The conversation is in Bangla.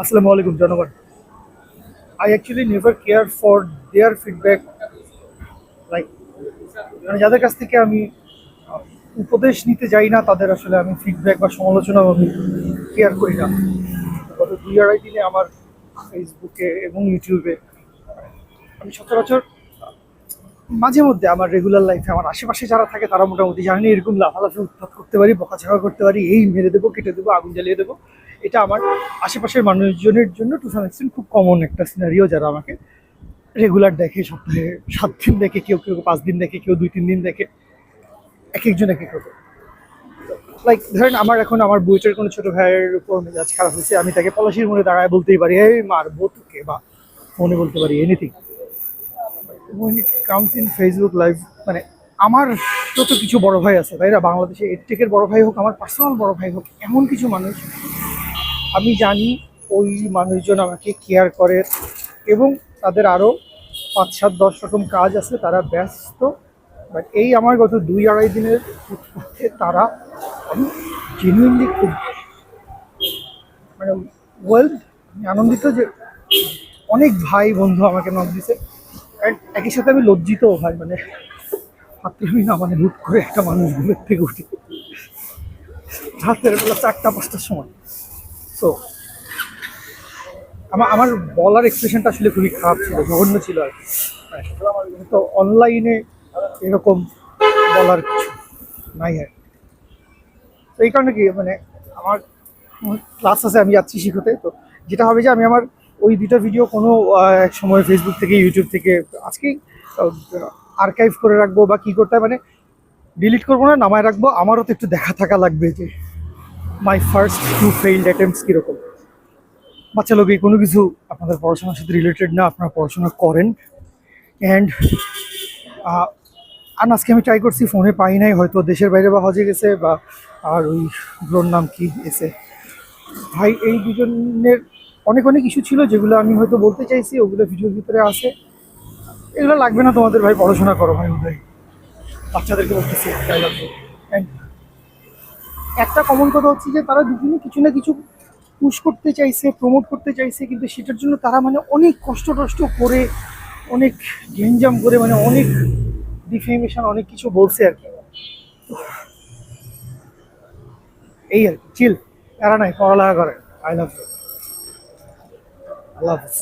Assalamu alaikum, Janavan. I actually never care for their feedback. Like, মানে যাদের কাছ থেকে আমি উপদেশ নিতে যাই না তাদের আসলে আমি ফিডব্যাক বা সমালোচনা আমি কেয়ার করি না। গত 2-2.5 দিনে আমার ফেসবুকে এবং ইউটিউবে আমি সচরাচর মাঝে মধ্যে আমার রেগুলার লাইফে আমার আশেপাশে যারা থাকে তারা মোটামুটি জানি এরকম লাফালাফি উৎপাত করতে পারি, বকাঝকা করতে পারি, এই মেরে দেবো, কেটে দেবো, আগুন জ্বালিয়ে দেবো। এটা আমার আশেপাশের মানুষজনের জন্য টু সাম এক্সটেন্ট খুব কমন একটা সিনারিও, যারা আমাকে রেগুলার দেখে, সপ্তাহে 7 দিন দেখে, কেউ কেউ 5 দিন দেখে, কেউ 2-3 দিন দেখে, এক একজন এক এক রকম। লাইক ধরেন আমার বইটার কোনো ছোটো ভাইয়ের উপর মেজাজ খারাপ হয়েছে, আমি তাকে পলাশির মনে দাঁড়ায় বলতেই পারি এই মারবো তোকে, বা ফোনে বলতে পারি anything. when it comes in Facebook live, মানে আমার তো কিছু বড় ভাই আছে, তাই না? বাংলাদেশে এডটেকের বড় ভাই হোক, আমার পার্সোনাল বড় ভাই হোক, এমন কিছু মানুষ আমি জানি ওই মানুষজন আমাকে কেয়ার করে, এবং তাদের আরও 5-7-10 রকম কাজ আছে, তারা ব্যস্ত। বাট এই আমার গত 2-2.5 দিনের মধ্যে তারা, আমি জেনুইনলি খুব মানে ওয়েল আনন্দিত যে অনেক ভাই বন্ধু আমাকে নক দিছে। অ্যান্ড একই সাথে আমি লজ্জিতও ভাই, মানে ভাবতেই না, মানে হুট করে একটা মানুষ ঘুমের থেকে উঠি রাতের বেলা 4টা-5টার সময়। সো আমার বলার এক্সপ্রেশনটা আসলে খুবই খারাপ ছিল, জঘন্য ছিল আর কি। তো অনলাইনে এরকম বলার কিছু নাই আর কি। তো এই কারণে কি, মানে আমার ক্লাস আছে, আমি যাচ্ছি শিখতে। তো যেটা হবে যে আমি আমার ওই 2টা ভিডিও কোনো এক সময় ফেসবুক থেকে, ইউটিউব থেকে আজকেই আর্কাইভ করে রাখবো, বা কী করতে হয়, মানে ডিলিট করবো না, নামায় রাখবো। আমারও তো একটু দেখা থাকা লাগবে যে মাই ফার্স্ট 2 ফেইল্ড অ্যাটেম্পটস কীরকম। বাচ্চা লোক, এই কোনো কিছু আপনাদের পড়াশোনার সাথে রিলেটেড না, আপনারা পড়াশোনা করেন। অ্যান্ড আর আজকে আমি ট্রাই করছি, ফোনে পাই নাই, হয়তো দেশের বাইরে বা হজে গেছে, বা আর ওই ব্রোর নাম কি এসে ভাই, এই দুজনের অনেক অনেক ইস্যু ছিল যেগুলো আমি হয়তো বলতে চাইছি, ওগুলো ভিডিওর ভিতরে আসে। এগুলো লাগবে না তোমাদের ভাই, পড়াশোনা করো ভাই। ওদের বাচ্চাদেরকে বলতেছি তাই লাগবে। অ্যান্ড একটা কমন কথা হচ্ছে যে তারা দুজনে কিছু না কিছু পুশ করতে চাইছে, প্রমোট করতে চাইছে, কিন্তু সেটার জন্য তারা মানে অনেক কষ্ট টষ্ট করে, অনেক গেঞ্জাম করে, মানে অনেক ডিফেমেশন, অনেক কিছু বলছে আর কি। এই আর কি, চিল, এরা নাই, পড়ালেখা করে। আই লাভ ইউ, আল্লাহ হাফিজ।